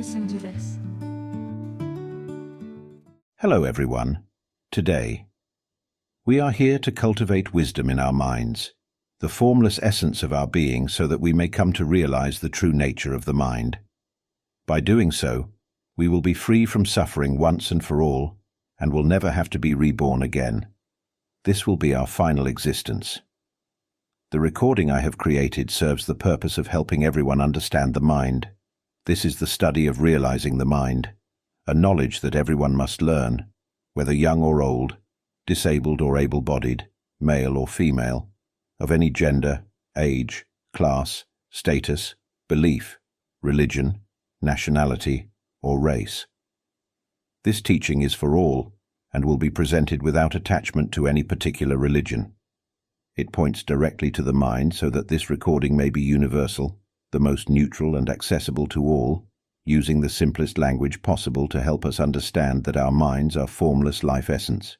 listen to this. Hello everyone. Today, we are here to cultivate wisdom in our minds, the formless essence of our being, so that we may come to realize the true nature of the mind. By doing so, we will be free from suffering once and for all, and will never have to be reborn again. This will be our final existence. The recording I have created serves the purpose of helping everyone understand the mind. This is the study of realizing the mind, a knowledge that everyone must learn, whether young or old, disabled or able-bodied, male or female, of any gender, age, class, status, belief, religion, nationality, or race. This teaching is for all and will be presented without attachment to any particular religion. It points directly to the mind so that this recording may be universal, the most neutral and accessible to all, using the simplest language possible to help us understand that our minds are formless life essence.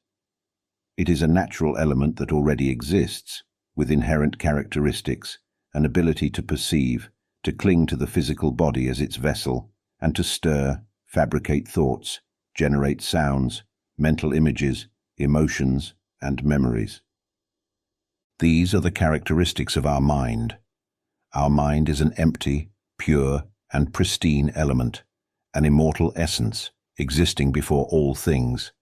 It is a natural element that already exists, with inherent characteristics, an ability to perceive, to cling to the physical body as its vessel, and to stir, fabricate thoughts, generate sounds, mental images, emotions, and memories. These are the characteristics of our mind. Our mind is an empty, pure, and pristine element, an immortal essence, existing before all things.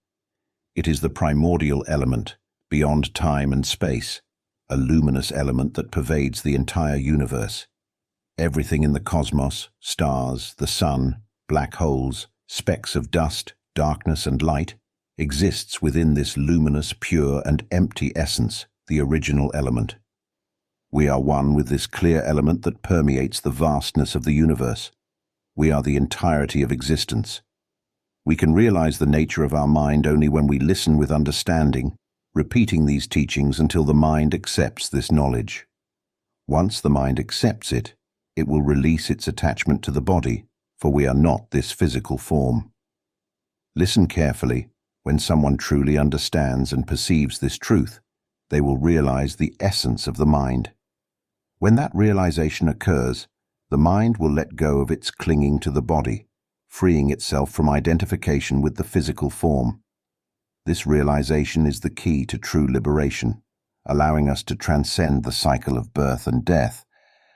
It is the primordial element, beyond time and space, a luminous element that pervades the entire universe. Everything in the cosmos, stars, the sun, black holes, specks of dust, darkness and light, exists within this luminous, pure and empty essence, the original element. We are one with this clear element that permeates the vastness of the universe. We are the entirety of existence. We can realize the nature of our mind only when we listen with understanding, repeating these teachings until the mind accepts this knowledge. Once the mind accepts it, it will release its attachment to the body, for we are not this physical form. Listen carefully. When someone truly understands and perceives this truth, they will realize the essence of the mind. When that realization occurs, the mind will let go of its clinging to the body, freeing itself from identification with the physical form. This realization is the key to true liberation, allowing us to transcend the cycle of birth and death,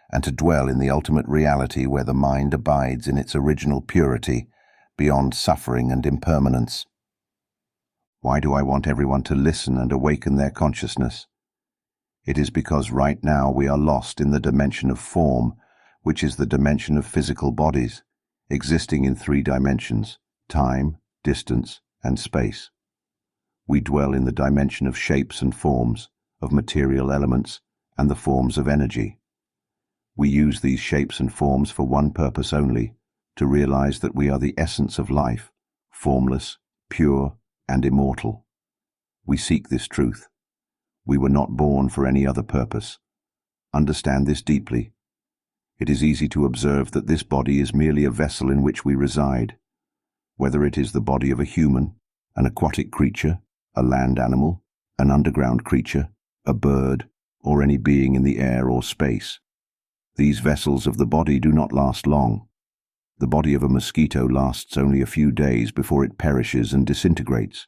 and to dwell in the ultimate reality where the mind abides in its original purity, beyond suffering and impermanence. Why do I want everyone to listen and awaken their consciousness? It is because right now we are lost in the dimension of form, which is the dimension of physical bodies, existing in 3 dimensions: time, distance, and space. We dwell in the dimension of shapes and forms, of material elements, and the forms of energy. We use these shapes and forms for one purpose only, to realize that we are the essence of life, formless, pure, and immortal. We seek this truth. We were not born for any other purpose. Understand this deeply. It is easy to observe that this body is merely a vessel in which we reside. Whether it is the body of a human, an aquatic creature, a land animal, an underground creature, a bird, or any being in the air or space. These vessels of the body do not last long. The body of a mosquito lasts only a few days before it perishes and disintegrates.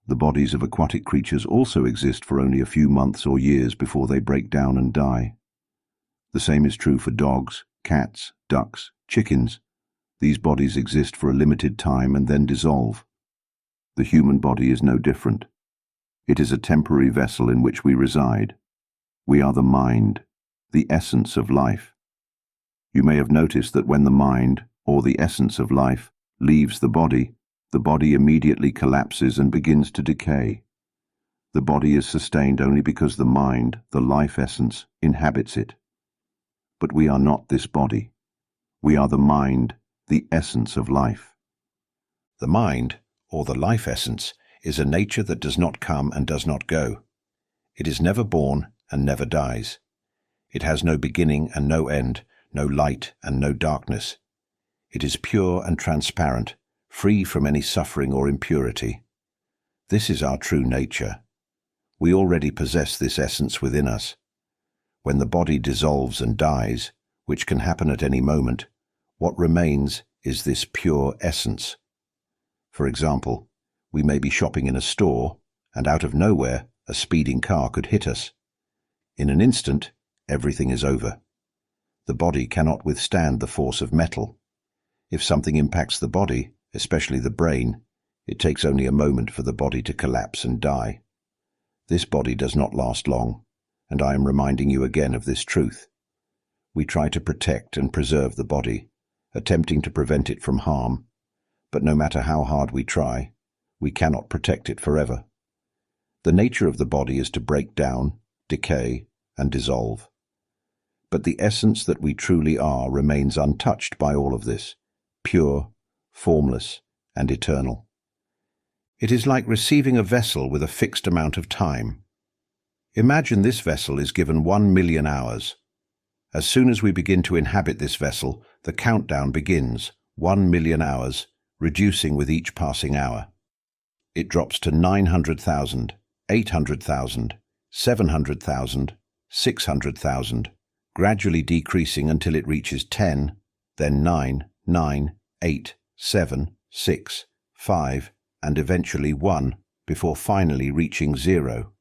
The bodies of aquatic creatures also exist for only a few months or years before they break down and die. The same is true for dogs, cats, ducks, chickens. These bodies exist for a limited time and then dissolve. The human body is no different. It is a temporary vessel in which we reside. We are the mind, the essence of life. You may have noticed that when the mind, or the essence of life, leaves the body immediately collapses and begins to decay. The body is sustained only because the mind, the life essence, inhabits it. But we are not this body. We are the mind, the essence of life. The mind, or the life essence, is a nature that does not come and does not go. It is never born and never dies. It has no beginning and no end, no light and no darkness. It is pure and transparent, free from any suffering or impurity. This is our true nature. We already possess this essence within us. When the body dissolves and dies, which can happen at any moment, what remains is this pure essence. For example, we may be shopping in a store, and out of nowhere, a speeding car could hit us. In an instant, everything is over. The body cannot withstand the force of metal. If something impacts the body, especially the brain, it takes only a moment for the body to collapse and die. This body does not last long, and I am reminding you again of this truth. We try to protect and preserve the body, attempting to prevent it from harm, but no matter how hard we try, we cannot protect it forever. The nature of the body is to break down, decay, and dissolve. But the essence that we truly are remains untouched by all of this, pure, formless, and eternal. It is like receiving a vessel with a fixed amount of time. Imagine this vessel is given 1 million hours. As soon as we begin to inhabit this vessel, the countdown begins, 1 million hours, reducing with each passing hour. It drops to 900,000, 800,000, 700,000, 600,000, gradually decreasing until it reaches 10, then 9, 9, 8, 7, 6, 5, and eventually 1, before finally reaching 0.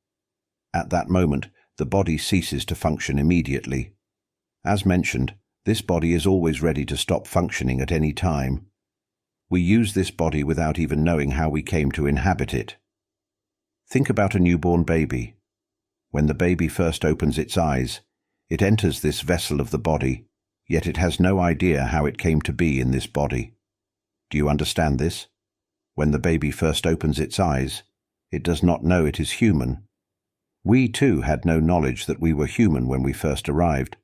At that moment, the body ceases to function immediately. As mentioned, this body is always ready to stop functioning at any time. We use this body without even knowing how we came to inhabit it. Think about a newborn baby. When the baby first opens its eyes, it enters this vessel of the body, yet it has no idea how it came to be in this body. Do you understand this? When the baby first opens its eyes, it does not know it is human. We too had no knowledge that we were human when we first arrived.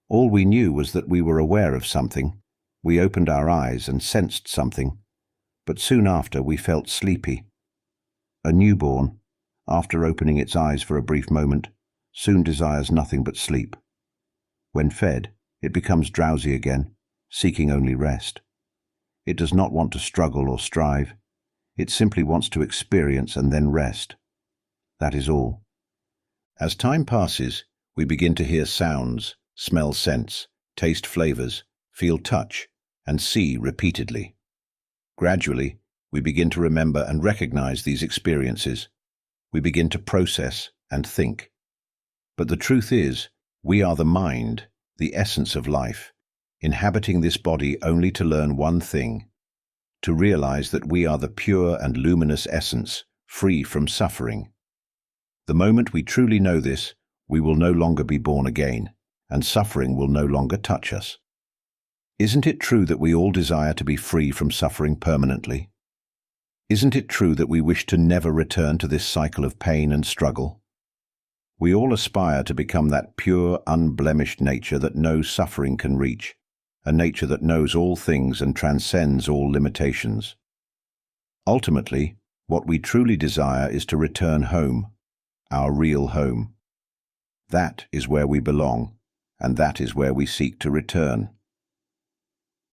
All we knew was that we were aware of something. We opened our eyes and sensed something, but soon after we felt sleepy. A newborn, after opening its eyes for a brief moment, soon desires nothing but sleep. When fed, it becomes drowsy again, seeking only rest. It does not want to struggle or strive. It simply wants to experience and then rest. That is all. As time passes, we begin to hear sounds, smell scents, taste flavors, feel touch, and see repeatedly. Gradually, we begin to remember and recognize these experiences. We begin to process and think. But the truth is, we are the mind, the essence of life, inhabiting this body only to learn one thing, to realize that we are the pure and luminous essence, free from suffering. The moment we truly know this, we will no longer be born again, and suffering will no longer touch us. Isn't it true that we all desire to be free from suffering permanently? Isn't it true that we wish to never return to this cycle of pain and struggle? We all aspire to become that pure, unblemished nature that no suffering can reach, a nature that knows all things and transcends all limitations. Ultimately, what we truly desire is to return home, our real home. That is where we belong, and that is where we seek to return.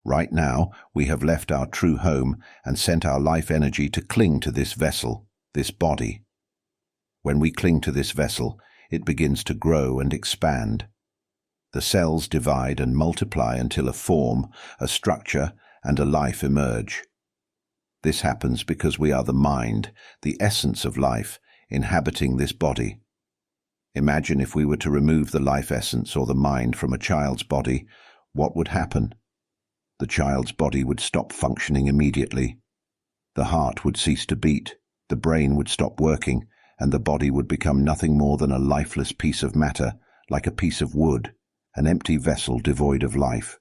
Right now, we have left our true home and sent our life energy to cling to this vessel, this body. When we cling to this vessel, it begins to grow and expand. The cells divide and multiply until a form, a structure, and a life emerge. This happens because we are the mind, the essence of life, inhabiting this body. Imagine if we were to remove the life essence or the mind from a child's body, what would happen? The child's body would stop functioning immediately. The heart would cease to beat, the brain would stop working, and the body would become nothing more than a lifeless piece of matter, like a piece of wood, an empty vessel devoid of life.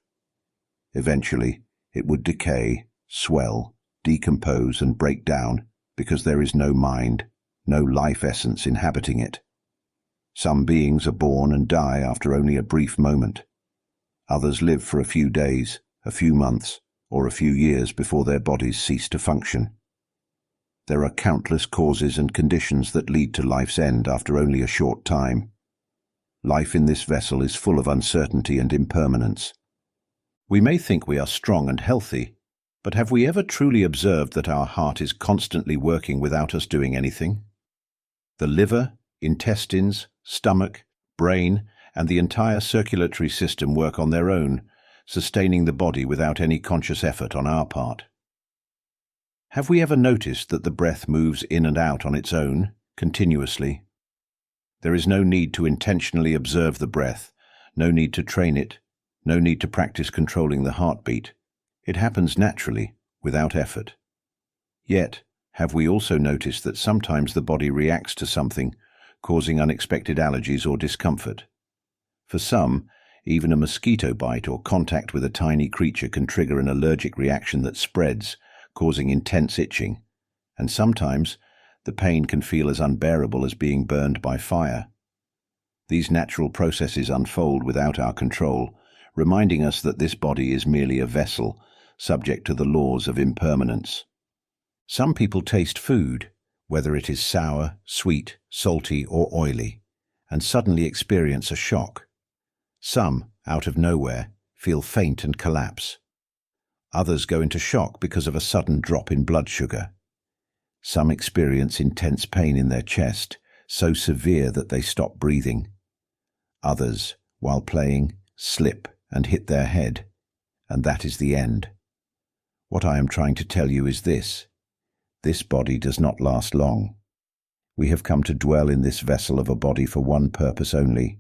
Eventually, it would decay, swell, decompose, and break down, because there is no mind, no life essence inhabiting it. Some beings are born and die after only a brief moment. Others live for a few days, a few months, or a few years before their bodies cease to function. There are countless causes and conditions that lead to life's end after only a short time. Life in this vessel is full of uncertainty and impermanence. We may think we are strong and healthy, but have we ever truly observed that our heart is constantly working without us doing anything? The liver, intestines, stomach, brain, and the entire circulatory system work on their own, sustaining the body without any conscious effort on our part. Have we ever noticed that the breath moves in and out on its own, continuously? There is no need to intentionally observe the breath, no need to train it, no need to practice controlling the heartbeat. It happens naturally, without effort. Yet, have we also noticed that sometimes the body reacts to something, causing unexpected allergies or discomfort? For some, even a mosquito bite or contact with a tiny creature can trigger an allergic reaction that spreads, causing intense itching, and sometimes the pain can feel as unbearable as being burned by fire. These natural processes unfold without our control, reminding us that this body is merely a vessel, subject to the laws of impermanence. Some people taste food, whether it is sour, sweet, salty, or oily, and suddenly experience a shock. Some, out of nowhere, feel faint and collapse. Others go into shock because of a sudden drop in blood sugar. Some experience intense pain in their chest, so severe that they stop breathing. Others, while playing, slip and hit their head, and that is the end. What I am trying to tell you is this: this body does not last long. We have come to dwell in this vessel of a body for one purpose only,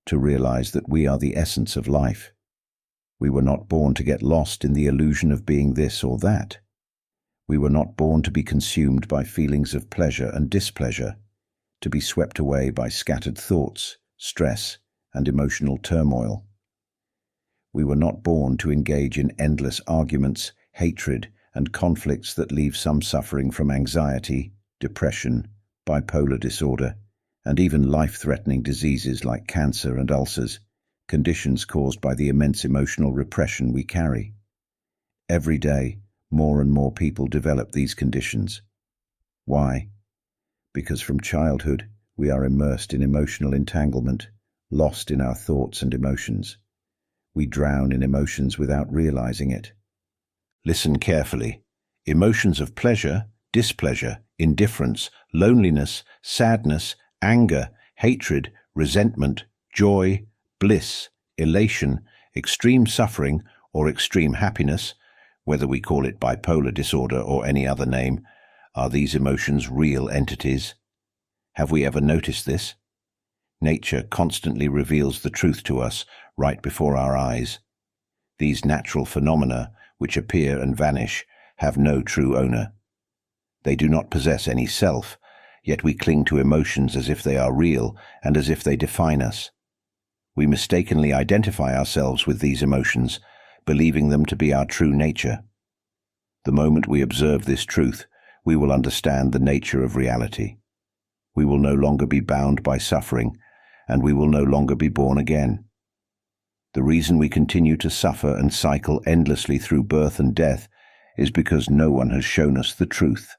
to realize that we are the essence of life. We were not born to get lost in the illusion of being this or that. We were not born to be consumed by feelings of pleasure and displeasure, to be swept away by scattered thoughts, stress, and emotional turmoil. We were not born to engage in endless arguments, hatred, and conflicts that leave some suffering from anxiety, depression, bipolar disorder, and even life-threatening diseases like cancer and ulcers, conditions caused by the immense emotional repression we carry. Every day, more and more people develop these conditions. Why? Because from childhood, we are immersed in emotional entanglement, lost in our thoughts and emotions. We drown in emotions without realizing it. Listen carefully. Emotions of pleasure, displeasure, indifference, loneliness, sadness, anger, hatred, resentment, joy, bliss, elation, extreme suffering, or extreme happiness, whether we call it bipolar disorder or any other name, are these emotions real entities? Have we ever noticed this? Nature constantly reveals the truth to us right before our eyes. These natural phenomena, which appear and vanish, have no true owner. They do not possess any self, yet we cling to emotions as if they are real and as if they define us. We mistakenly identify ourselves with these emotions, believing them to be our true nature. The moment we observe this truth, we will understand the nature of reality. We will no longer be bound by suffering, and we will no longer be born again. The reason we continue to suffer and cycle endlessly through birth and death is because no one has shown us the truth.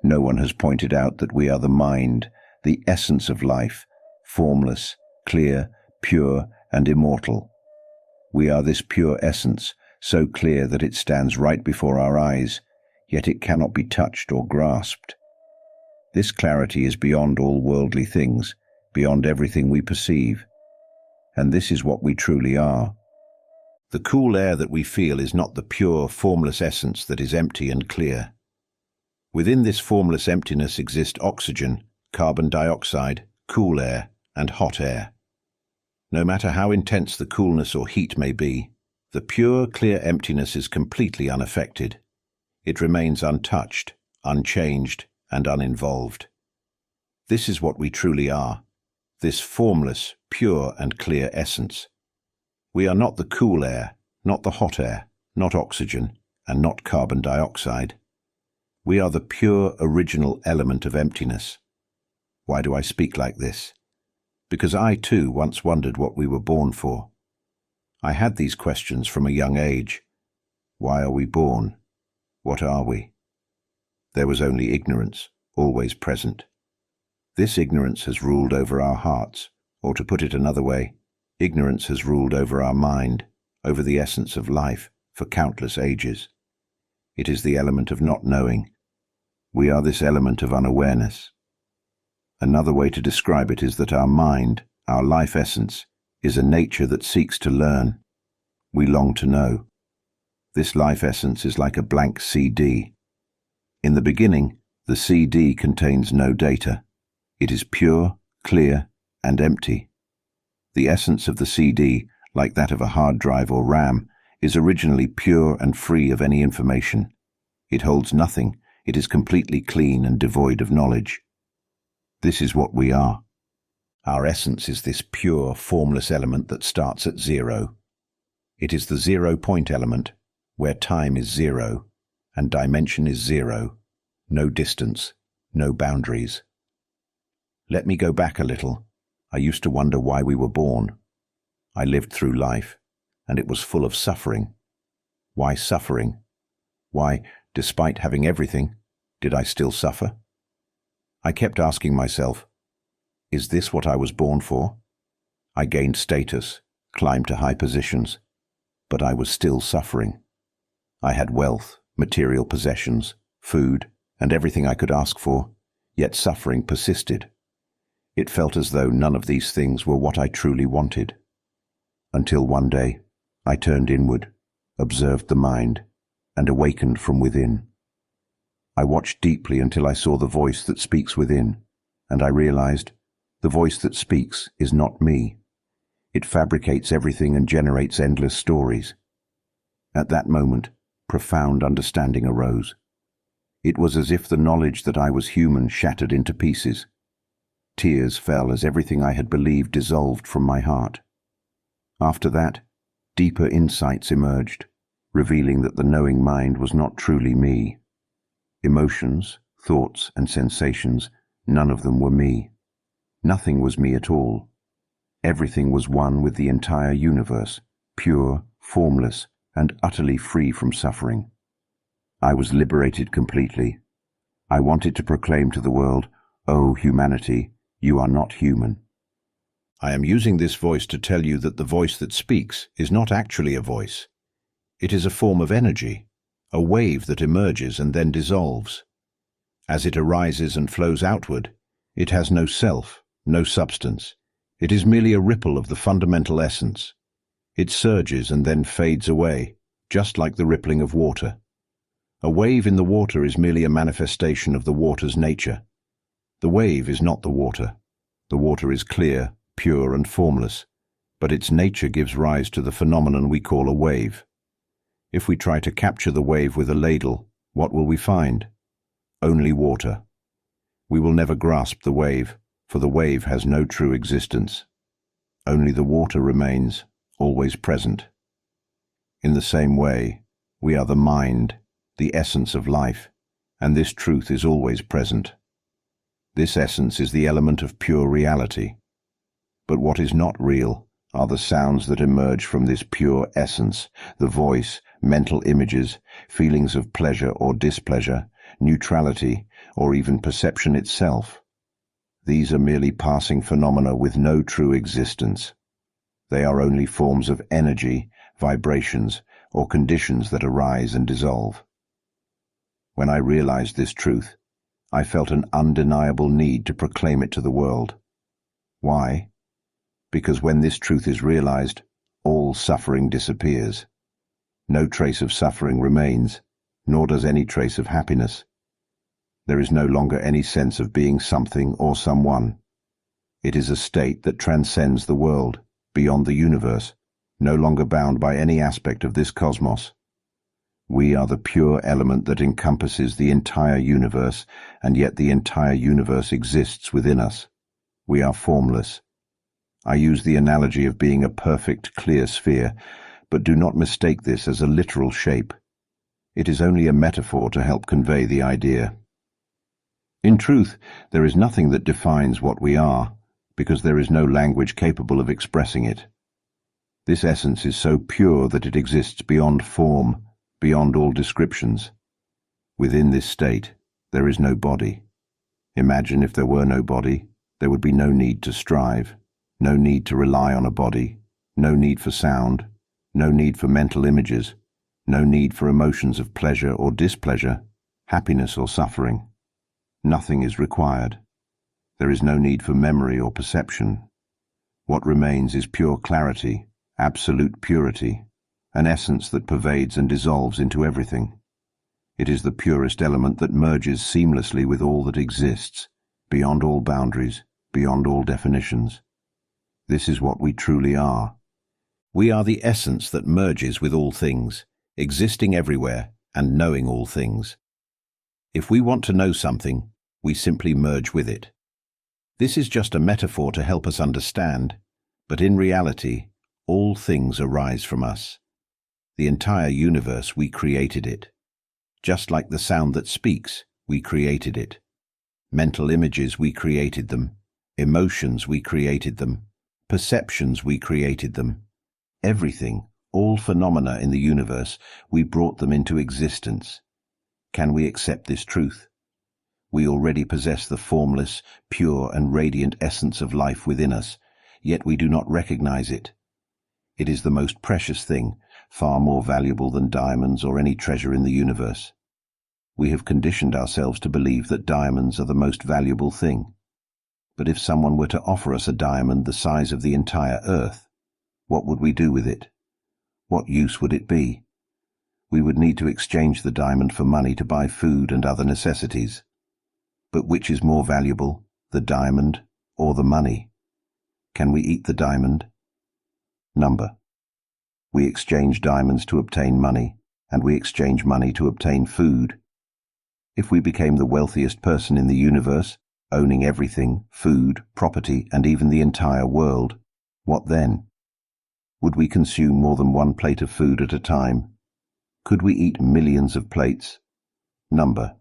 No one has pointed out that we are the mind, the essence of life, formless, clear, pure, and immortal. We are this pure essence, so clear that it stands right before our eyes, yet it cannot be touched or grasped. This clarity is beyond all worldly things, beyond everything we perceive. And this is what we truly are. The cool air that we feel is not the pure, formless essence that is empty and clear. Within this formless emptiness exist oxygen, carbon dioxide, cool air, and hot air. No matter how intense the coolness or heat may be, the pure, clear emptiness is completely unaffected. It remains untouched, unchanged, and uninvolved. This is what we truly are, this formless, pure, and clear essence. We are not the cool air, not the hot air, not oxygen, and not carbon dioxide. We are the pure, original element of emptiness. Why do I speak like this? Because I too once wondered what we were born for. I had these questions from a young age. Why are we born? What are we? There was only ignorance, always present. This ignorance has ruled over our hearts, or to put it another way, ignorance has ruled over our mind, over the essence of life, for countless ages. It is the element of not knowing. We are this element of unawareness. Another way to describe it is that our mind, our life essence, is a nature that seeks to learn. We long to know. This life essence is like a blank CD. In the beginning, the CD contains no data. It is pure, clear, and empty. The essence of the CD, like that of a hard drive or RAM, is originally pure and free of any information. It holds nothing. It is completely clean and devoid of knowledge. This is what we are. Our essence is this pure, formless element that starts at zero. It is the 0-point element, where time is zero, and dimension is zero, no distance, no boundaries. Let me go back a little. I used to wonder why we were born. I lived through life, and it was full of suffering. Why suffering? Why, despite having everything, did I still suffer? I kept asking myself, is this what I was born for? I gained status, climbed to high positions, but I was still suffering. I had wealth, material possessions, food, and everything I could ask for, yet suffering persisted. It felt as though none of these things were what I truly wanted. Until one day, I turned inward, observed the mind, and awakened from within. I watched deeply until I saw the voice that speaks within, and I realized the voice that speaks is not me. It fabricates everything and generates endless stories. At that moment, profound understanding arose. It was as if the knowledge that I was human shattered into pieces. Tears fell as everything I had believed dissolved from my heart. After that, deeper insights emerged, revealing that the knowing mind was not truly me. Emotions, thoughts, and sensations, none of them were me. Nothing was me at all. Everything was one with the entire universe, pure, formless, and utterly free from suffering. I was liberated completely. I wanted to proclaim to the world, "O humanity, you are not human." I am using this voice to tell you that the voice that speaks is not actually a voice. It is a form of energy, a wave that emerges and then dissolves. As it arises and flows outward, it has no self, no substance. It is merely a ripple of the fundamental essence. It surges and then fades away, just like the rippling of water. A wave in the water is merely a manifestation of the water's nature. The wave is not the water. The water is clear, pure, and formless, but its nature gives rise to the phenomenon we call a wave. If we try to capture the wave with a ladle, what will we find? Only water. We will never grasp the wave, for the wave has no true existence. Only the water remains, always present. In the same way, we are the mind, the essence of life, and this truth is always present. This essence is the element of pure reality. But what is not real are the sounds that emerge from this pure essence, the voice, mental images, feelings of pleasure or displeasure, neutrality, or even perception itself. These are merely passing phenomena with no true existence. They are only forms of energy, vibrations, or conditions that arise and dissolve. When I realized this truth, I felt an undeniable need to proclaim it to the world. Why? Because when this truth is realized, all suffering disappears. No trace of suffering remains, nor does any trace of happiness. There is no longer any sense of being something or someone. It is a state that transcends the world, beyond the universe, no longer bound by any aspect of this cosmos. We are the pure element that encompasses the entire universe, and yet the entire universe exists within us. We are formless. I use the analogy of being a perfect, clear sphere, but do not mistake this as a literal shape. It is only a metaphor to help convey the idea. In truth, there is nothing that defines what we are, because there is no language capable of expressing it. This essence is so pure that it exists beyond form, beyond all descriptions. Within this state, there is no body. Imagine if there were no body, there would be no need to strive, no need to rely on a body, no need for sound, no need for mental images, no need for emotions of pleasure or displeasure, happiness or suffering. Nothing is required. There is no need for memory or perception. What remains is pure clarity, absolute purity, an essence that pervades and dissolves into everything. It is the purest element that merges seamlessly with all that exists, beyond all boundaries, beyond all definitions. This is what we truly are. We are the essence that merges with all things, existing everywhere and knowing all things. If we want to know something, we simply merge with it. This is just a metaphor to help us understand, but in reality, all things arise from us. The entire universe, we created it. Just like the sound that speaks, we created it. Mental images, we created them. Emotions, we created them. Perceptions, we created them. Everything, all phenomena in the universe, we brought them into existence. Can we accept this truth? We already possess the formless, pure and radiant essence of life within us, yet we do not recognize it. It is the most precious thing, far more valuable than diamonds or any treasure in the universe. We have conditioned ourselves to believe that diamonds are the most valuable thing. But if someone were to offer us a diamond the size of the entire earth, what would we do with it? What use would it be? We would need to exchange the diamond for money to buy food and other necessities. But which is more valuable, the diamond or the money? Can we eat the diamond? Number. We exchange diamonds to obtain money, and we exchange money to obtain food. If we became the wealthiest person in the universe, owning everything, food, property, and even the entire world, what then? Would we consume more than one plate of food at a time? Could we eat millions of plates? Number.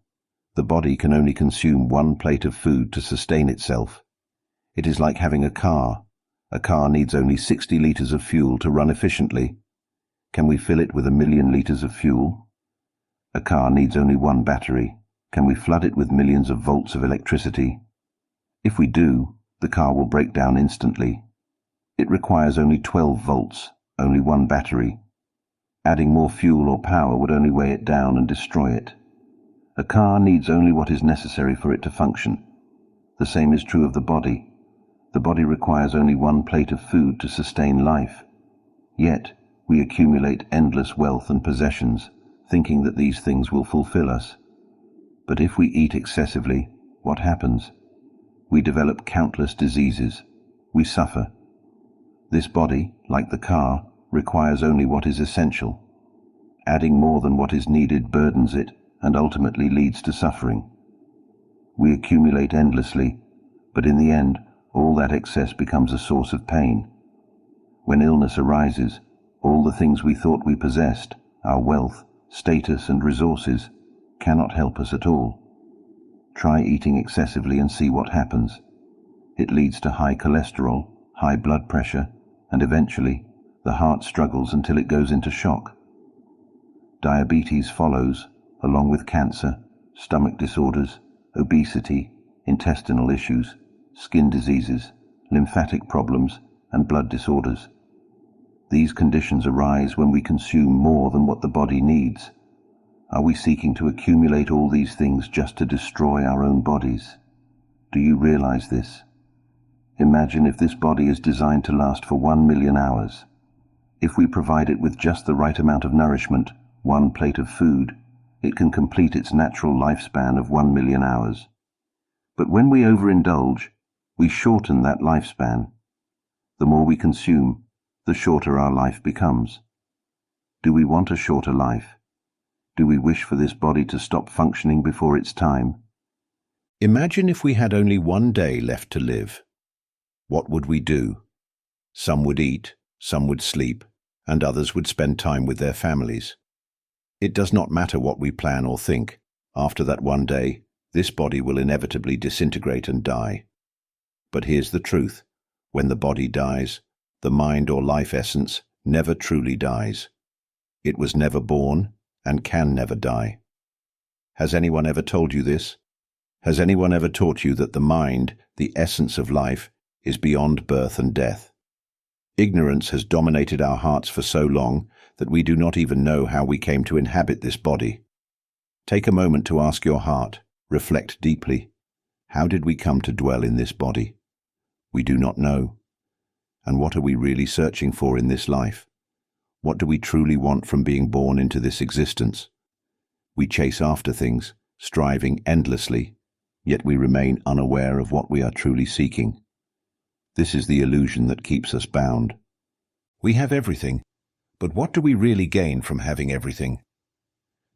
The body can only consume one plate of food to sustain itself. It is like having a car. A car needs only 60 liters of fuel to run efficiently. Can we fill it with 1,000,000 liters of fuel? A car needs only one battery. Can we flood it with millions of volts of electricity? If we do, the car will break down instantly. It requires only 12 volts, only one battery. Adding more fuel or power would only weigh it down and destroy it. A car needs only what is necessary for it to function. The same is true of the body. The body requires only one plate of food to sustain life. Yet, we accumulate endless wealth and possessions, thinking that these things will fulfill us. But if we eat excessively, what happens? We develop countless diseases. We suffer. This body, like the car, requires only what is essential. Adding more than what is needed burdens it and ultimately leads to suffering. We accumulate endlessly, but in the end, all that excess becomes a source of pain. When illness arises, all the things we thought we possessed, our wealth, status and resources, cannot help us at all. Try eating excessively and see what happens. It leads to high cholesterol, high blood pressure, and eventually, the heart struggles until it goes into shock. Diabetes follows, along with cancer, stomach disorders, obesity, intestinal issues, skin diseases, lymphatic problems, and blood disorders. These conditions arise when we consume more than what the body needs. Are we seeking to accumulate all these things just to destroy our own bodies? Do you realize this? Imagine if this body is designed to last for 1,000,000 hours. If we provide it with just the right amount of nourishment, one plate of food, it can complete its natural lifespan of 1,000,000 hours. But when we overindulge, we shorten that lifespan. The more we consume, the shorter our life becomes. Do we want a shorter life? Do we wish for this body to stop functioning before its time? Imagine if we had only one day left to live. What would we do? Some would eat, some would sleep, and others would spend time with their families. It does not matter what we plan or think. After that one day, this body will inevitably disintegrate and die. But here's the truth. When the body dies, the mind or life essence never truly dies. It was never born and can never die. Has anyone ever told you this? Has anyone ever taught you that the mind, the essence of life, is beyond birth and death? Ignorance has dominated our hearts for so long that we do not even know how we came to inhabit this body. Take a moment to ask your heart, reflect deeply. How did we come to dwell in this body? We do not know. And what are we really searching for in this life? What do we truly want from being born into this existence? We chase after things, striving endlessly, yet we remain unaware of what we are truly seeking. This is the illusion that keeps us bound. We have everything, but what do we really gain from having everything?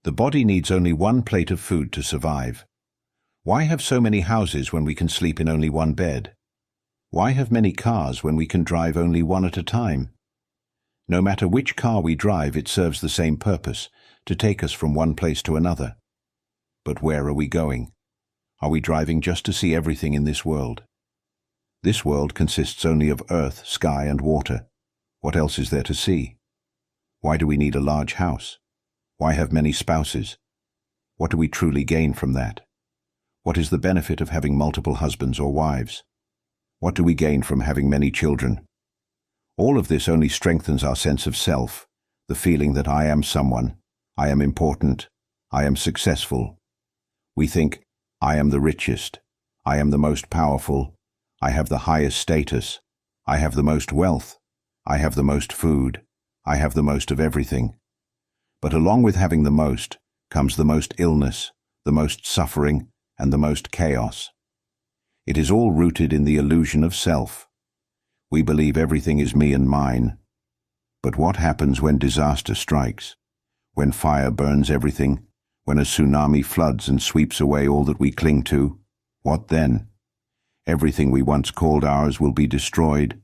The body needs only one plate of food to survive. Why have so many houses when we can sleep in only one bed? Why have many cars when we can drive only one at a time? No matter which car we drive, it serves the same purpose, to take us from one place to another. But where are we going? Are we driving just to see everything in this world? This world consists only of earth, sky, and water. What else is there to see? Why do we need a large house? Why have many spouses? What do we truly gain from that? What is the benefit of having multiple husbands or wives? What do we gain from having many children? All of this only strengthens our sense of self, the feeling that I am someone, I am important, I am successful. We think, I am the richest, I am the most powerful, I have the highest status, I have the most wealth, I have the most food, I have the most of everything. But along with having the most comes the most illness, the most suffering, and the most chaos. It is all rooted in the illusion of self. We believe everything is me and mine. But what happens when disaster strikes? When fire burns everything? When a tsunami floods and sweeps away all that we cling to? What then? Everything we once called ours will be destroyed.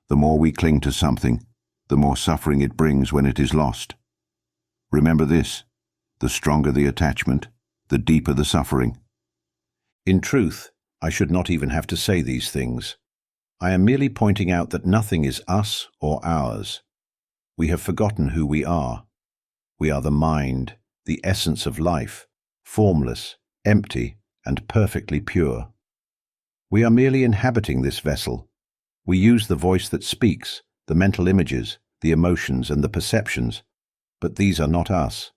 The more we cling to something, the more suffering it brings when it is lost. Remember this: the stronger the attachment, the deeper the suffering. In truth, I should not even have to say these things. I am merely pointing out that nothing is us or ours. We have forgotten who we are. We are the mind, the essence of life, formless, empty, and perfectly pure. We are merely inhabiting this vessel. We use the voice that speaks, the mental images, the emotions, and the perceptions, but these are not us.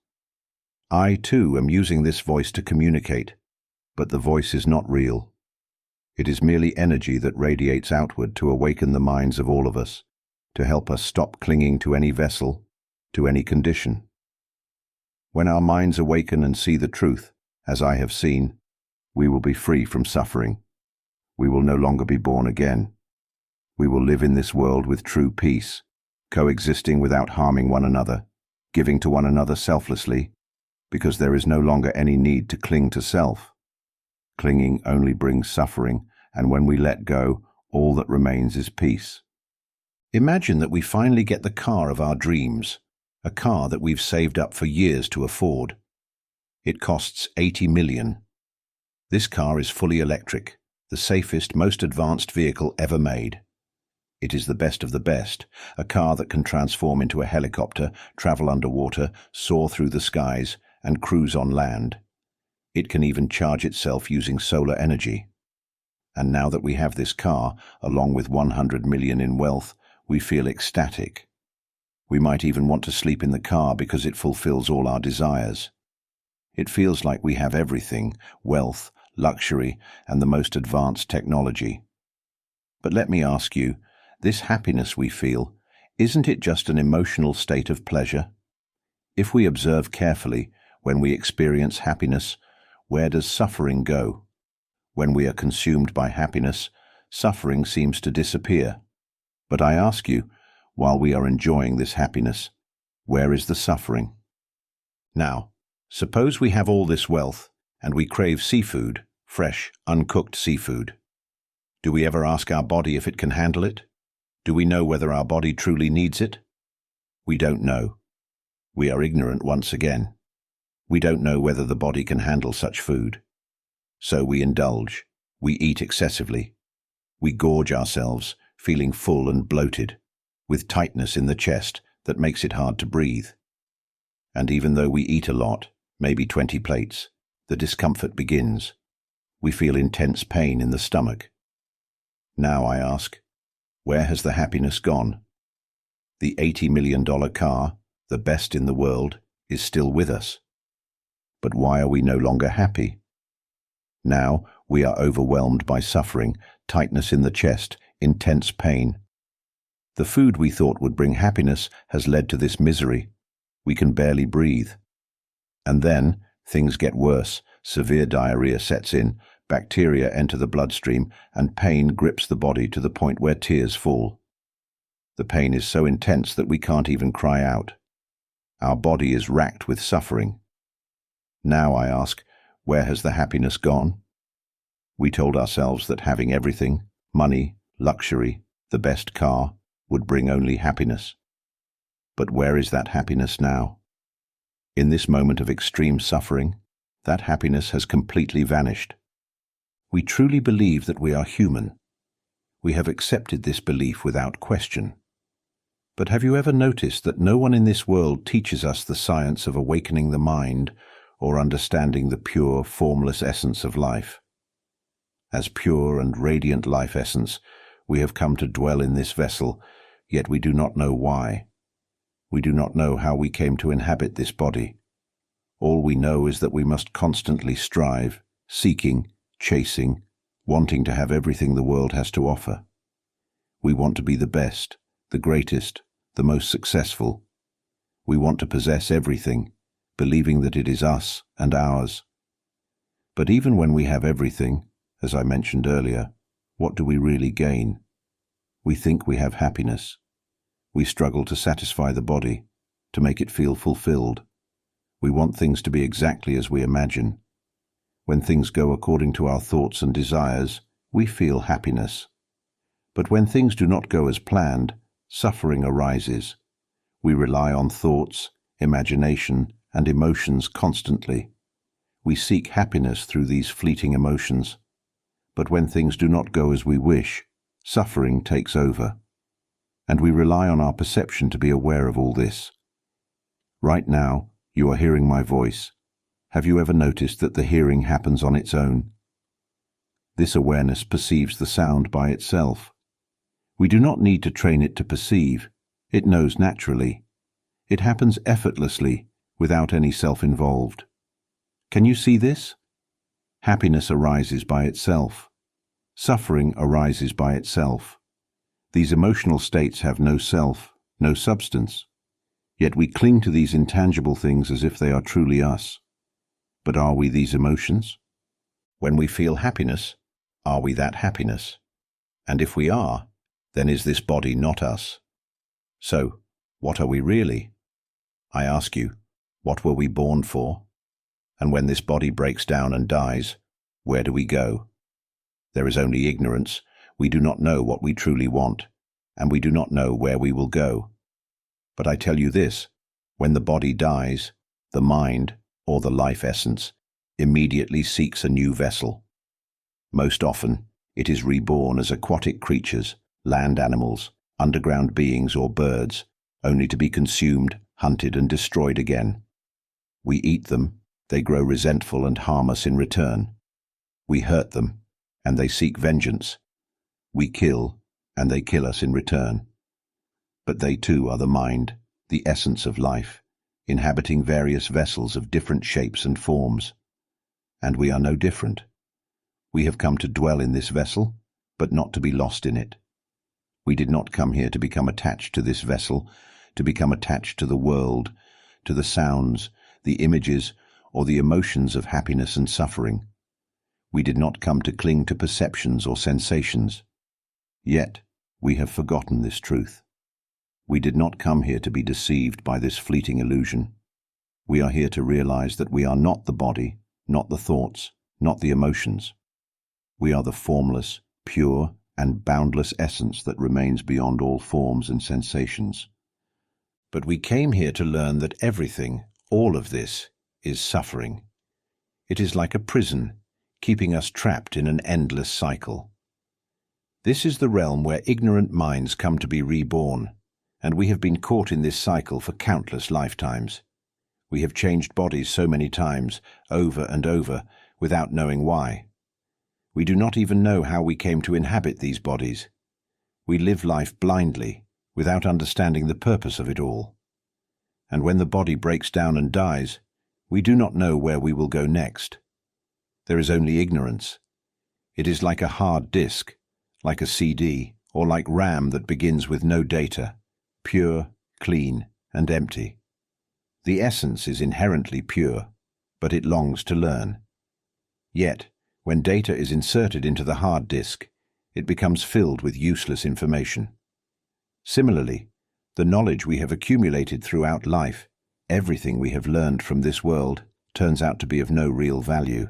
I, too, am using this voice to communicate, but the voice is not real. It is merely energy that radiates outward to awaken the minds of all of us, to help us stop clinging to any vessel, to any condition. When our minds awaken and see the truth, as I have seen, we will be free from suffering. We will no longer be born again. We will live in this world with true peace, coexisting without harming one another, giving to one another selflessly, because there is no longer any need to cling to self. Clinging only brings suffering, and when we let go, all that remains is peace. Imagine that we finally get the car of our dreams, a car that we've saved up for years to afford. It costs 80 million. This car is fully electric, the safest, most advanced vehicle ever made. It is the best of the best, a car that can transform into a helicopter, travel underwater, soar through the skies, and cruise on land. It can even charge itself using solar energy. And now that we have this car, along with 100 million in wealth, we feel ecstatic. We might even want to sleep in the car because it fulfills all our desires. It feels like we have everything: wealth, luxury, and the most advanced technology. But let me ask you, this happiness we feel, isn't it just an emotional state of pleasure? If we observe carefully, when we experience happiness, where does suffering go? When we are consumed by happiness, suffering seems to disappear. But I ask you, while we are enjoying this happiness, where is the suffering? Now, suppose we have all this wealth, and we crave seafood, fresh, uncooked seafood. Do we ever ask our body if it can handle it? Do we know whether our body truly needs it? We don't know. We are ignorant once again. We don't know whether the body can handle such food. So we indulge. We eat excessively. We gorge ourselves, feeling full and bloated, with tightness in the chest that makes it hard to breathe. And even though we eat a lot, maybe 20 plates, the discomfort begins. We feel intense pain in the stomach. Now I ask, where has the happiness gone? The $80 million car, the best in the world, is still with us. But why are we no longer happy? Now we are overwhelmed by suffering, tightness in the chest, intense pain. The food we thought would bring happiness has led to this misery. We can barely breathe. And then things get worse. Severe diarrhea sets in, bacteria enter the bloodstream, and pain grips the body to the point where tears fall. The pain is so intense that we can't even cry out. Our body is racked with suffering. Now I ask, where has the happiness gone? We told ourselves that having everything, money, luxury, the best car, would bring only happiness. But where is that happiness now? In this moment of extreme suffering, that happiness has completely vanished. We truly believe that we are human. We have accepted this belief without question. But have you ever noticed that no one in this world teaches us the science of awakening the mind or understanding the pure, formless essence of life? As pure and radiant life essence, we have come to dwell in this vessel, yet we do not know why. We do not know how we came to inhabit this body. All we know is that we must constantly strive, seeking, chasing, wanting to have everything the world has to offer. We want to be the best, the greatest, the most successful. We want to possess everything, believing that it is us and ours. But even when we have everything, as I mentioned earlier, what do we really gain? We think we have happiness. We struggle to satisfy the body, to make it feel fulfilled. We want things to be exactly as we imagine. When things go according to our thoughts and desires, we feel happiness. But when things do not go as planned, suffering arises. We rely on thoughts, imagination, and emotions constantly. We seek happiness through these fleeting emotions. But when things do not go as we wish, suffering takes over. And we rely on our perception to be aware of all this. Right now, you are hearing my voice. Have you ever noticed that the hearing happens on its own? This awareness perceives the sound by itself. We do not need to train it to perceive. It knows naturally. It happens effortlessly, without any self-involved. Can you see this? Happiness arises by itself. Suffering arises by itself. These emotional states have no self, no substance. Yet we cling to these intangible things as if they are truly us. But are we these emotions? When we feel happiness, are we that happiness? And if we are, then is this body not us? So, what are we really? I ask you, what were we born for? And when this body breaks down and dies, where do we go? There is only ignorance. We do not know what we truly want, and we do not know where we will go. But I tell you this, when the body dies, the mind, or the life essence, immediately seeks a new vessel. Most often, it is reborn as aquatic creatures, land animals, underground beings or birds, only to be consumed, hunted and destroyed again. We eat them, they grow resentful and harm us in return. We hurt them, and they seek vengeance. We kill, and they kill us in return. But they too are the mind, the essence of life, inhabiting various vessels of different shapes and forms. And we are no different. We have come to dwell in this vessel, but not to be lost in it. We did not come here to become attached to this vessel, to become attached to the world, to the sounds, the images, or the emotions of happiness and suffering. We did not come to cling to perceptions or sensations. Yet, we have forgotten this truth. We did not come here to be deceived by this fleeting illusion. We are here to realize that we are not the body, not the thoughts, not the emotions. We are the formless, pure, and boundless essence that remains beyond all forms and sensations. But we came here to learn that everything, all of this, is suffering. It is like a prison, keeping us trapped in an endless cycle. This is the realm where ignorant minds come to be reborn, and we have been caught in this cycle for countless lifetimes. We have changed bodies so many times, over and over, without knowing why. We do not even know how we came to inhabit these bodies. We live life blindly, without understanding the purpose of it all. And when the body breaks down and dies, we do not know where we will go next. There is only ignorance. It is like a hard disk, like a CD or like RAM that begins with no data, pure, clean, and empty. The essence is inherently pure, but it longs to learn. Yet, when data is inserted into the hard disk, it becomes filled with useless information. Similarly, the knowledge we have accumulated throughout life, everything we have learned from this world, turns out to be of no real value.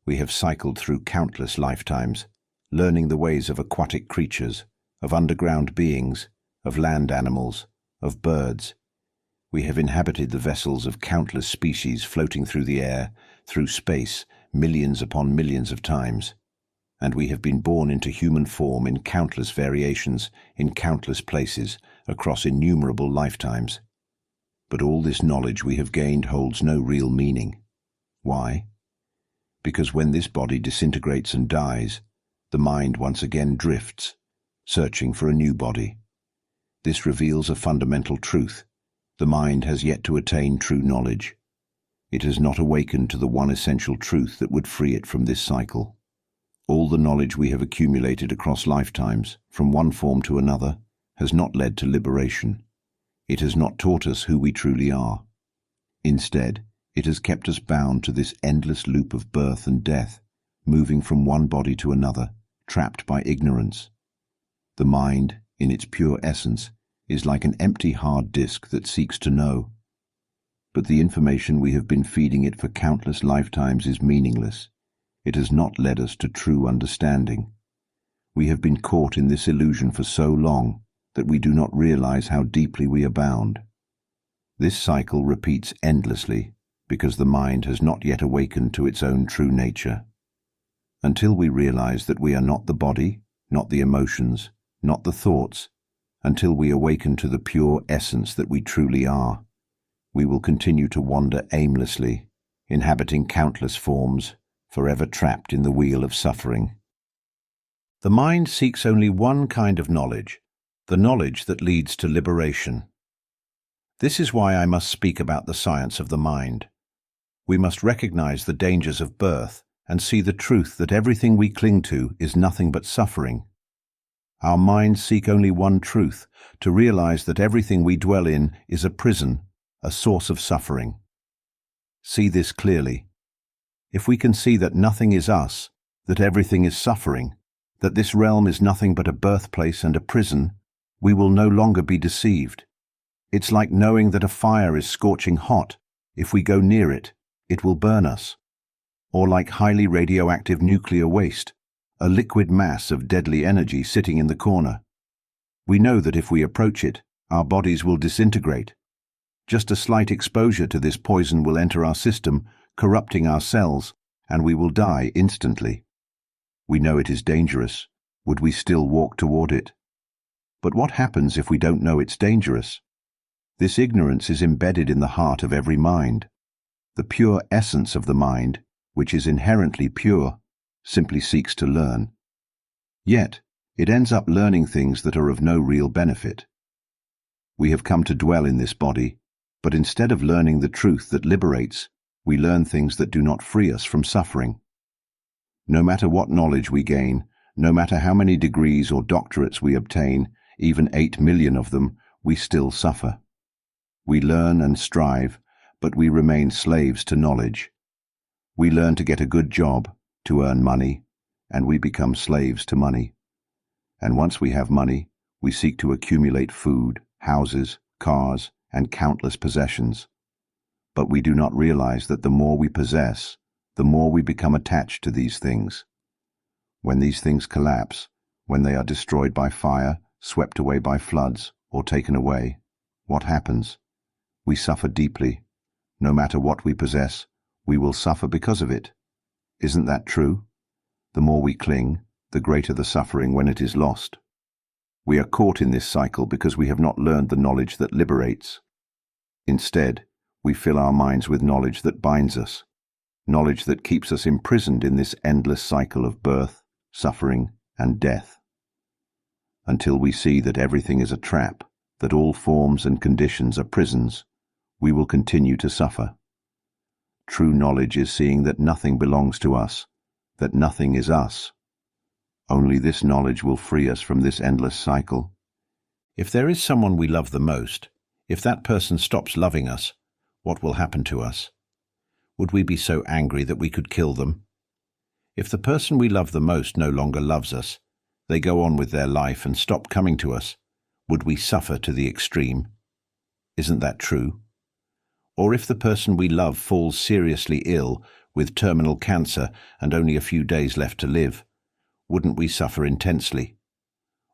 We have cycled through countless lifetimes, learning the ways of aquatic creatures, of underground beings, of land animals, of birds. We have inhabited the vessels of countless species floating through the air, through space, millions upon millions of times. And we have been born into human form in countless variations, in countless places, across innumerable lifetimes. But all this knowledge we have gained holds no real meaning. Why? Because when this body disintegrates and dies, the mind once again drifts, searching for a new body. This reveals a fundamental truth. The mind has yet to attain true knowledge. It has not awakened to the one essential truth that would free it from this cycle. All the knowledge we have accumulated across lifetimes, from one form to another, has not led to liberation. It has not taught us who we truly are. Instead, it has kept us bound to this endless loop of birth and death, moving from one body to another, trapped by ignorance. The mind, in its pure essence, is like an empty hard disk that seeks to know. But the information we have been feeding it for countless lifetimes is meaningless. It has not led us to true understanding. We have been caught in this illusion for so long that we do not realize how deeply we are bound. This cycle repeats endlessly because the mind has not yet awakened to its own true nature. Until we realize that we are not the body, not the emotions, not the thoughts, until we awaken to the pure essence that we truly are, we will continue to wander aimlessly, inhabiting countless forms, forever trapped in the wheel of suffering. The mind seeks only one kind of knowledge, the knowledge that leads to liberation. This is why I must speak about the science of the mind. We must recognize the dangers of birth and see the truth that everything we cling to is nothing but suffering. Our minds seek only one truth, to realize that everything we dwell in is a prison, a source of suffering. See this clearly. If we can see that nothing is us, that everything is suffering, that this realm is nothing but a birthplace and a prison, we will no longer be deceived. It's like knowing that a fire is scorching hot. If we go near it, it will burn us. Or like highly radioactive nuclear waste, a liquid mass of deadly energy sitting in the corner. We know that if we approach it, our bodies will disintegrate. Just a slight exposure to this poison will enter our system, corrupting our cells, and we will die instantly. We know it is dangerous. Would we still walk toward it? But what happens if we don't know it's dangerous? This ignorance is embedded in the heart of every mind. The pure essence of the mind, which is inherently pure, simply seeks to learn. Yet, it ends up learning things that are of no real benefit. We have come to dwell in this body, but instead of learning the truth that liberates, we learn things that do not free us from suffering. No matter what knowledge we gain, no matter how many degrees or doctorates we obtain, even 8 million of them, we still suffer. We learn and strive, but we remain slaves to knowledge. We learn to get a good job, to earn money, and we become slaves to money. And once we have money, we seek to accumulate food, houses, cars, and countless possessions. But we do not realize that the more we possess, the more we become attached to these things. When these things collapse, when they are destroyed by fire, swept away by floods, or taken away, what happens? We suffer deeply. No matter what we possess, we will suffer because of it. Isn't that true? The more we cling, the greater the suffering when it is lost. We are caught in this cycle because we have not learned the knowledge that liberates. Instead, we fill our minds with knowledge that binds us, knowledge that keeps us imprisoned in this endless cycle of birth, suffering, and death. Until we see that everything is a trap, that all forms and conditions are prisons, we will continue to suffer. True knowledge is seeing that nothing belongs to us, that nothing is us. Only this knowledge will free us from this endless cycle. If there is someone we love the most, if that person stops loving us, what will happen to us? Would we be so angry that we could kill them? If the person we love the most no longer loves us, they go on with their life and stop coming to us, would we suffer to the extreme? Isn't that true? Or if the person we love falls seriously ill with terminal cancer and only a few days left to live, wouldn't we suffer intensely?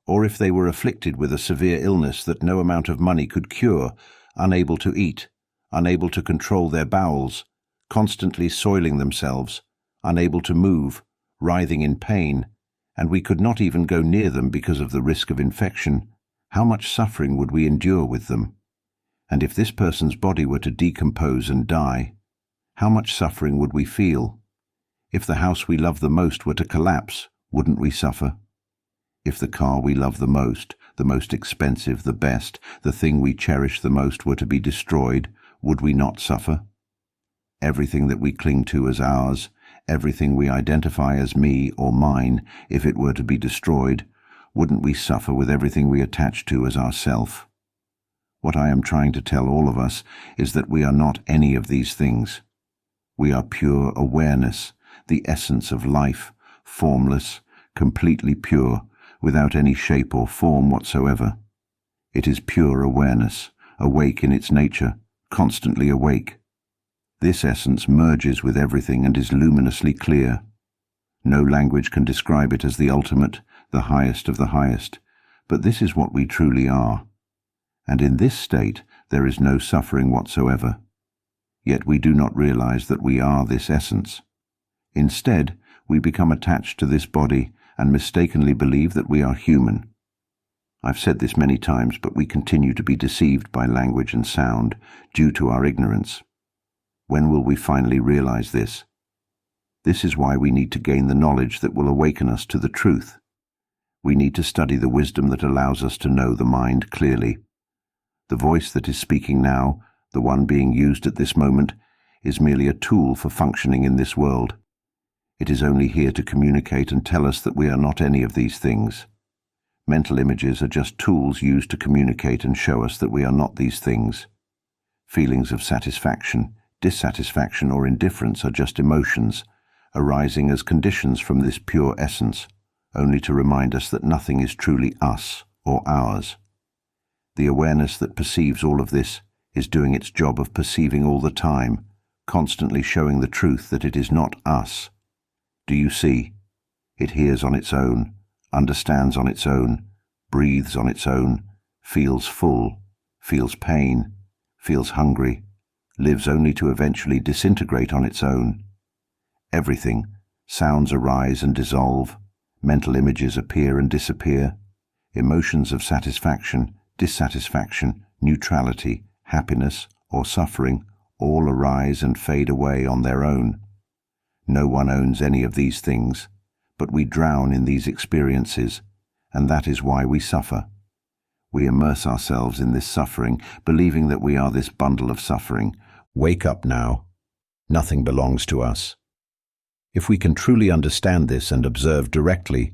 Or if they were afflicted with a severe illness that no amount of money could cure, unable to eat, unable to control their bowels, constantly soiling themselves, unable to move, writhing in pain, and we could not even go near them because of the risk of infection, how much suffering would we endure with them? And if this person's body were to decompose and die, how much suffering would we feel? If the house we love the most were to collapse, wouldn't we suffer? If the car we love the most expensive, the best, the thing we cherish the most were to be destroyed, would we not suffer? Everything that we cling to as ours, everything we identify as me or mine, if it were to be destroyed, wouldn't we suffer with everything we attach to as ourself? What I am trying to tell all of us is that we are not any of these things. We are pure awareness, the essence of life, formless, completely pure, without any shape or form whatsoever. It is pure awareness, awake in its nature, constantly awake. This essence merges with everything and is luminously clear. No language can describe it as the ultimate, the highest of the highest, but this is what we truly are. And in this state there is no suffering whatsoever. Yet we do not realize that we are this essence. Instead, we become attached to this body and mistakenly believe that we are human. I've said this many times, but we continue to be deceived by language and sound due to our ignorance. When will we finally realize this? This is why we need to gain the knowledge that will awaken us to the truth. We need to study the wisdom that allows us to know the mind clearly. The voice that is speaking now, the one being used at this moment, is merely a tool for functioning in this world. It is only here to communicate and tell us that we are not any of these things. Mental images are just tools used to communicate and show us that we are not these things. Feelings of satisfaction, dissatisfaction, or indifference are just emotions, arising as conditions from this pure essence, only to remind us that nothing is truly us or ours. The awareness that perceives all of this is doing its job of perceiving all the time, constantly showing the truth that it is not us. Do you see? It hears on its own, understands on its own, breathes on its own, feels full, feels pain, feels hungry, lives only to eventually disintegrate on its own. Everything, sounds arise and dissolve, mental images appear and disappear, emotions of satisfaction, dissatisfaction, neutrality, happiness, or suffering all arise and fade away on their own. No one owns any of these things, but we drown in these experiences, and that is why we suffer. We immerse ourselves in this suffering, believing that we are this bundle of suffering. Wake up now. Nothing belongs to us. If we can truly understand this and observe directly,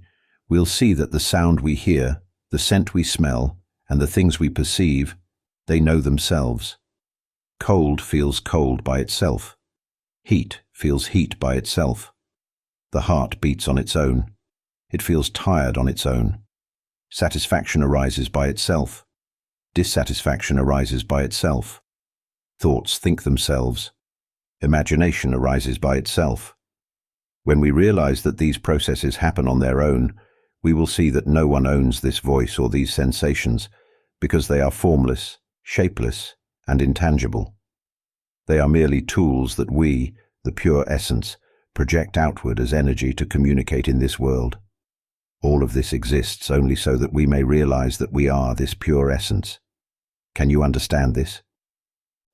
we'll see that the sound we hear, the scent we smell, and the things we perceive, they know themselves. Cold feels cold by itself. Heat feels heat by itself. The heart beats on its own. It feels tired on its own. Satisfaction arises by itself. Dissatisfaction arises by itself. Thoughts think themselves. Imagination arises by itself. When we realize that these processes happen on their own, we will see that no one owns this voice or these sensations, because they are formless, shapeless, and intangible. They are merely tools that we, the pure essence, project outward as energy to communicate in this world. All of this exists only so that we may realize that we are this pure essence. Can you understand this?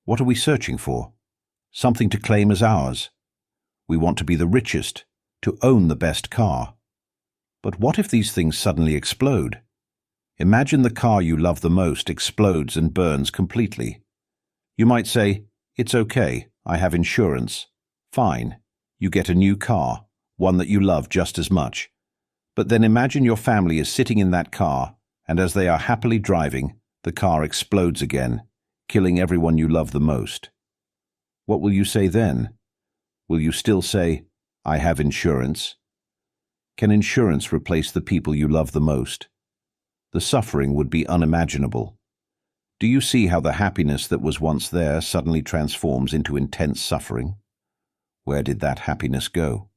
What are we searching for? Something to claim as ours. We want to be the richest, to own the best car. But what if these things suddenly explode? Imagine the car you love the most explodes and burns completely. You might say, "It's okay, I have insurance." Fine, you get a new car, one that you love just as much. But then imagine your family is sitting in that car, and as they are happily driving, the car explodes again, killing everyone you love the most. What will you say then? Will you still say, "I have insurance"? Can insurance replace the people you love the most? The suffering would be unimaginable. Do you see how the happiness that was once there suddenly transforms into intense suffering? Where did that happiness go?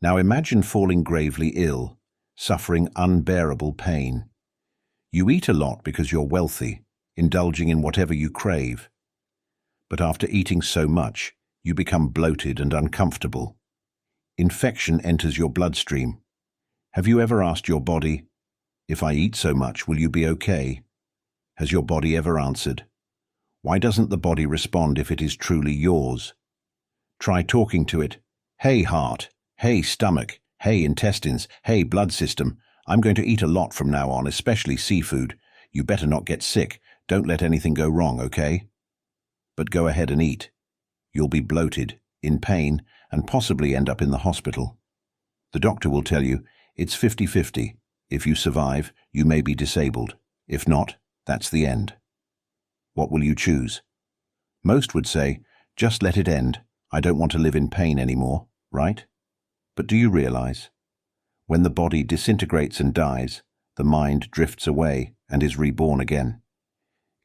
Now imagine falling gravely ill, suffering unbearable pain. You eat a lot because you're wealthy, indulging in whatever you crave. But after eating so much, you become bloated and uncomfortable. Infection enters your bloodstream. Have you ever asked your body, "If I eat so much, will you be okay?" Has your body ever answered? Why doesn't the body respond if it is truly yours? Try talking to it. "Hey heart, hey stomach, hey intestines, hey blood system, I'm going to eat a lot from now on, especially seafood. You better not get sick. Don't let anything go wrong, okay? But go ahead and eat. You'll be bloated, in pain, and possibly end up in the hospital. The doctor will tell you, it's 50-50. If you survive, you may be disabled. If not, that's the end. What will you choose? Most would say, just let it end. I don't want to live in pain anymore, right? But do you realize? When the body disintegrates and dies, the mind drifts away and is reborn again.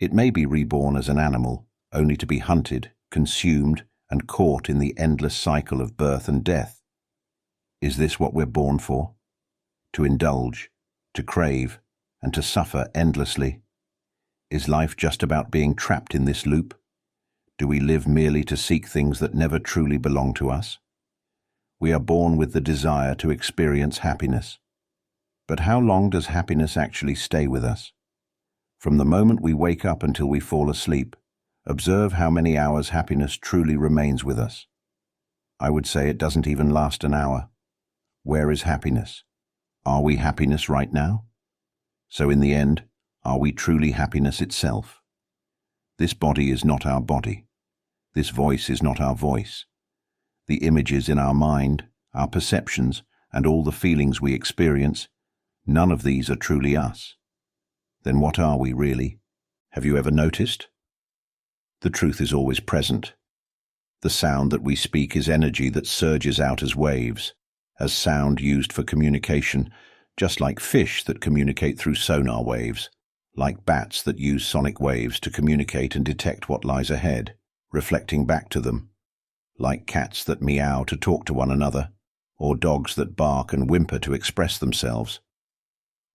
It may be reborn as an animal, only to be hunted, consumed, and caught in the endless cycle of birth and death. Is this what we're born for? To indulge, to crave, and to suffer endlessly? Is life just about being trapped in this loop? Do we live merely to seek things that never truly belong to us? We are born with the desire to experience happiness. But how long does happiness actually stay with us? From the moment we wake up until we fall asleep, observe how many hours happiness truly remains with us. I would say it doesn't even last an hour. Where is happiness? Are we happiness right now? So in the end, are we truly happiness itself? This body is not our body. This voice is not our voice. The images in our mind, our perceptions, and all the feelings we experience, none of these are truly us. Then what are we really? Have you ever noticed? The truth is always present. The sound that we speak is energy that surges out as waves, as sound used for communication, just like fish that communicate through sonar waves, like bats that use sonic waves to communicate and detect what lies ahead, reflecting back to them, like cats that meow to talk to one another, or dogs that bark and whimper to express themselves.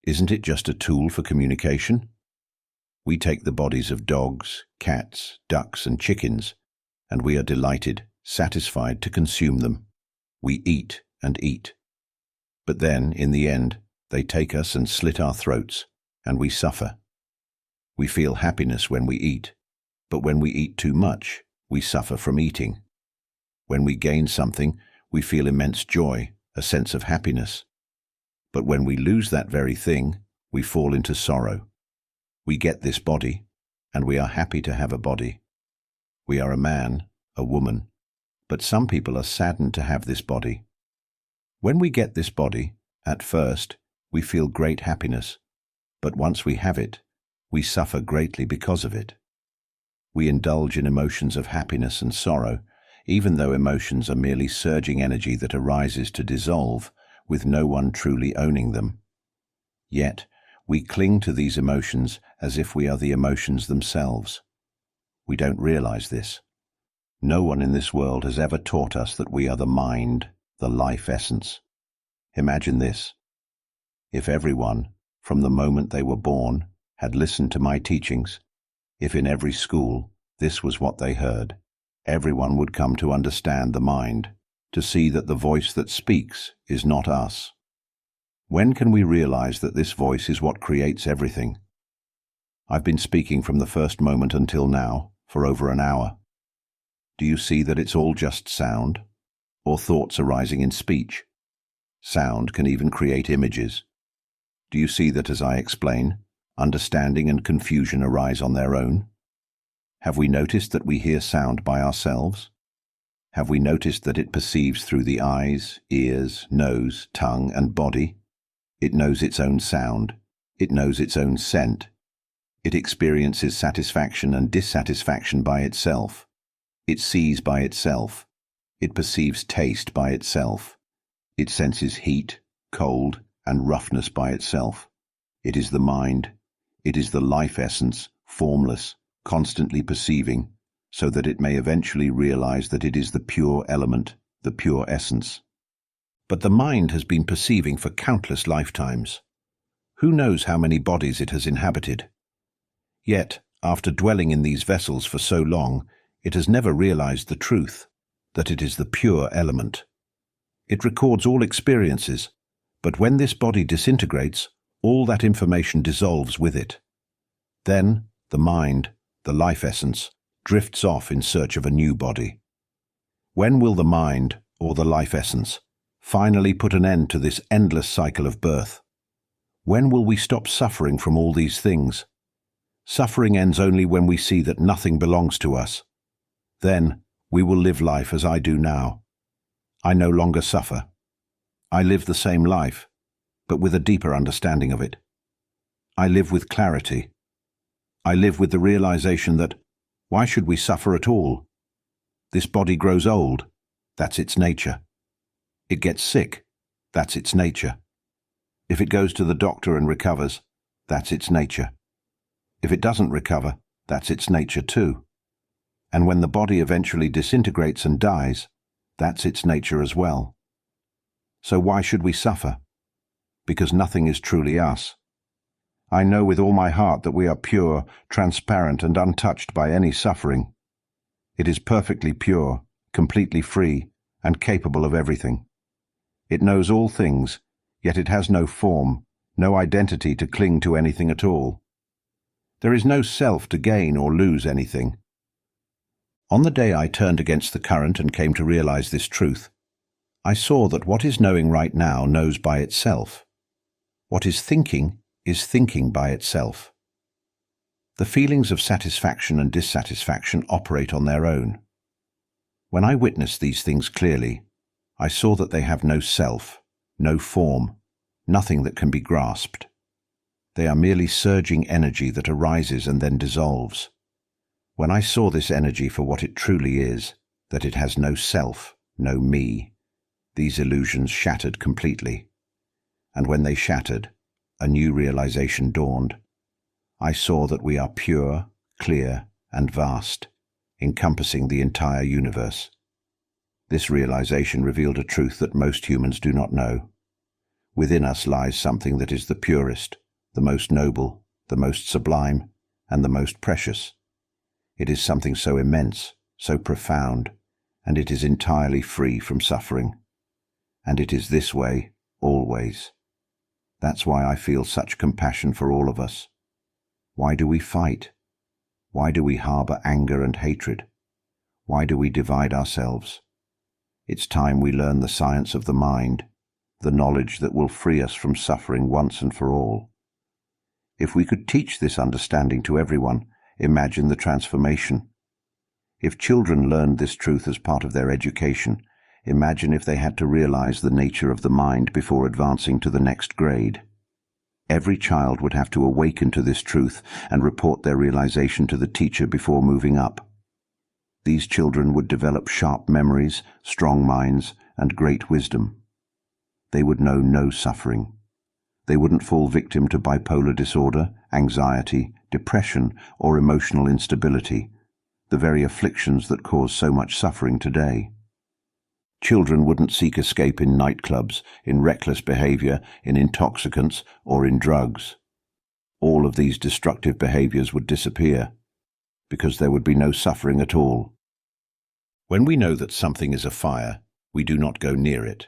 Isn't it just a tool for communication? We take the bodies of dogs, cats, ducks, and chickens, and we are delighted, satisfied to consume them. We eat and eat. But then, in the end, they take us and slit our throats, and we suffer. We feel happiness when we eat, but when we eat too much, we suffer from eating. When we gain something, we feel immense joy, a sense of happiness. But when we lose that very thing, we fall into sorrow. We get this body, and we are happy to have a body. We are a man, a woman, but some people are saddened to have this body. When we get this body, at first, we feel great happiness, but once we have it, we suffer greatly because of it. We indulge in emotions of happiness and sorrow, even though emotions are merely surging energy that arises to dissolve, with no one truly owning them. Yet, we cling to these emotions as if we are the emotions themselves. We don't realize this. No one in this world has ever taught us that we are the mind, the life essence. Imagine this. If everyone, from the moment they were born, had listened to my teachings, if in every school this was what they heard, everyone would come to understand the mind, to see that the voice that speaks is not us. When can we realize that this voice is what creates everything? I've been speaking from the first moment until now, for over an hour. Do you see that it's all just sound, or thoughts arising in speech? Sound can even create images. Do you see that as I explain, understanding and confusion arise on their own? Have we noticed that we hear sound by ourselves? Have we noticed that it perceives through the eyes, ears, nose, tongue, and body, It knows its own sound. It knows its own scent. It experiences satisfaction and dissatisfaction by itself. It sees by itself. It perceives taste by itself. It senses heat, cold, and roughness by itself. It is the mind. It is the life essence, formless, constantly perceiving, so that it may eventually realize that it is the pure element, the pure essence. But the mind has been perceiving for countless lifetimes. Who knows how many bodies it has inhabited? Yet, after dwelling in these vessels for so long, it has never realized the truth, that it is the pure element. It records all experiences, but when this body disintegrates, all that information dissolves with it. Then, the mind, the life essence, drifts off in search of a new body. When will the mind, or the life essence, finally put an end to this endless cycle of birth? When will we stop suffering from all these things? Suffering ends only when we see that nothing belongs to us. Then, we will live life as I do now. I no longer suffer. I live the same life, but with a deeper understanding of it. I live with clarity. I live with the realization that, why should we suffer at all? This body grows old. That's its nature. It gets sick. That's its nature. If it goes to the doctor and recovers, that's its nature. If it doesn't recover, that's its nature too. And when the body eventually disintegrates and dies, that's its nature as well. So why should we suffer? Because nothing is truly us. I know with all my heart that we are pure, transparent, and untouched by any suffering. It is perfectly pure, completely free, and capable of everything. It knows all things, yet it has no form, no identity to cling to anything at all. There is no self to gain or lose anything. On the day I turned against the current and came to realize this truth, I saw that what is knowing right now knows by itself. What is thinking by itself. The feelings of satisfaction and dissatisfaction operate on their own. When I witnessed these things clearly, I saw that they have no self, no form, nothing that can be grasped. They are merely surging energy that arises and then dissolves. When I saw this energy for what it truly is, that it has no self, no me, these illusions shattered completely. And when they shattered, a new realization dawned. I saw that we are pure, clear, and vast, encompassing the entire universe. This realization revealed a truth that most humans do not know. Within us lies something that is the purest, the most noble, the most sublime, and the most precious. It is something so immense, so profound, and it is entirely free from suffering. And it is this way, always. That's why I feel such compassion for all of us. Why do we fight? Why do we harbor anger and hatred? Why do we divide ourselves? It's time we learn the science of the mind, the knowledge that will free us from suffering once and for all. If we could teach this understanding to everyone, imagine the transformation. If children learned this truth as part of their education, imagine if they had to realize the nature of the mind before advancing to the next grade. Every child would have to awaken to this truth and report their realization to the teacher before moving up. These children would develop sharp memories, strong minds, and great wisdom. They would know no suffering. They wouldn't fall victim to bipolar disorder, anxiety, depression, or emotional instability, the very afflictions that cause so much suffering today. Children wouldn't seek escape in nightclubs, in reckless behavior, in intoxicants, or in drugs. All of these destructive behaviors would disappear, because there would be no suffering at all. When we know that something is a fire, we do not go near it.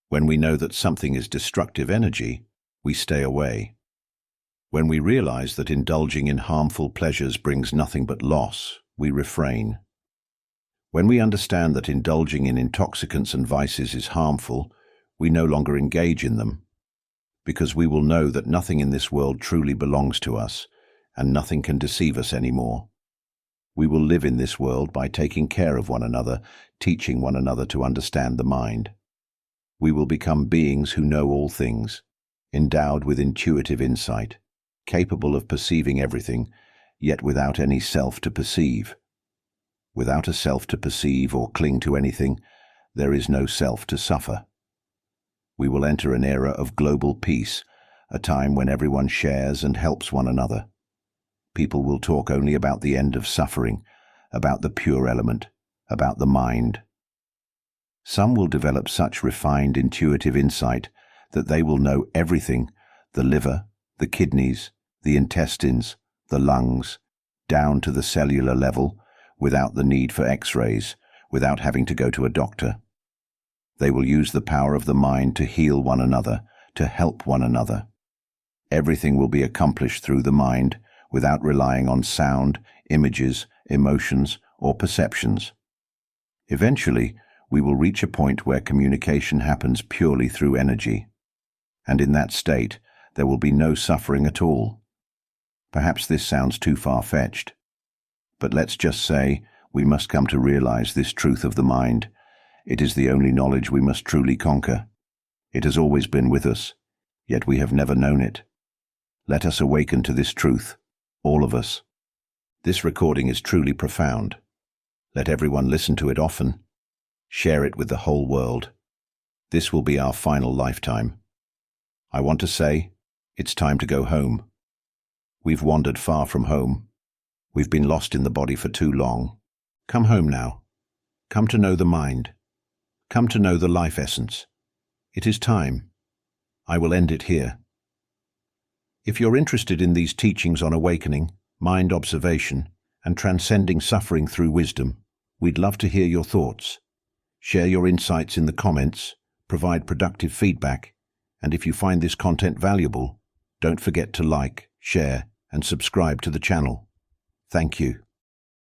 When we know that something is destructive energy, we stay away. When we realize that indulging in harmful pleasures brings nothing but loss, we refrain. When we understand that indulging in intoxicants and vices is harmful, we no longer engage in them, because we will know that nothing in this world truly belongs to us, and nothing can deceive us anymore. We will live in this world by taking care of one another, teaching one another to understand the mind. We will become beings who know all things, endowed with intuitive insight, capable of perceiving everything, yet without any self to perceive. Without a self to perceive or cling to anything, there is no self to suffer. We will enter an era of global peace, a time when everyone shares and helps one another. People will talk only about the end of suffering, about the pure element, about the mind. Some will develop such refined intuitive insight that they will know everything, the liver, the kidneys, the intestines, the lungs, down to the cellular level, without the need for X-rays, without having to go to a doctor. They will use the power of the mind to heal one another, to help one another. Everything will be accomplished through the mind, without relying on sound, images, emotions, or perceptions. Eventually, we will reach a point where communication happens purely through energy. And in that state, there will be no suffering at all. Perhaps this sounds too far-fetched. But let's just say we must come to realize this truth of the mind. It is the only knowledge we must truly conquer. It has always been with us, yet we have never known it. Let us awaken to this truth, all of us. This recording is truly profound. Let everyone listen to it often. Share it with the whole world. This will be our final lifetime. I want to say, it's time to go home. We've wandered far from home. We've been lost in the body for too long. Come home now. Come to know the mind. Come to know the life essence. It is time. I will end it here. If you're interested in these teachings on awakening, mind observation, and transcending suffering through wisdom, we'd love to hear your thoughts. Share your insights in the comments, provide productive feedback, and if you find this content valuable, don't forget to like, share, and subscribe to the channel. Thank you.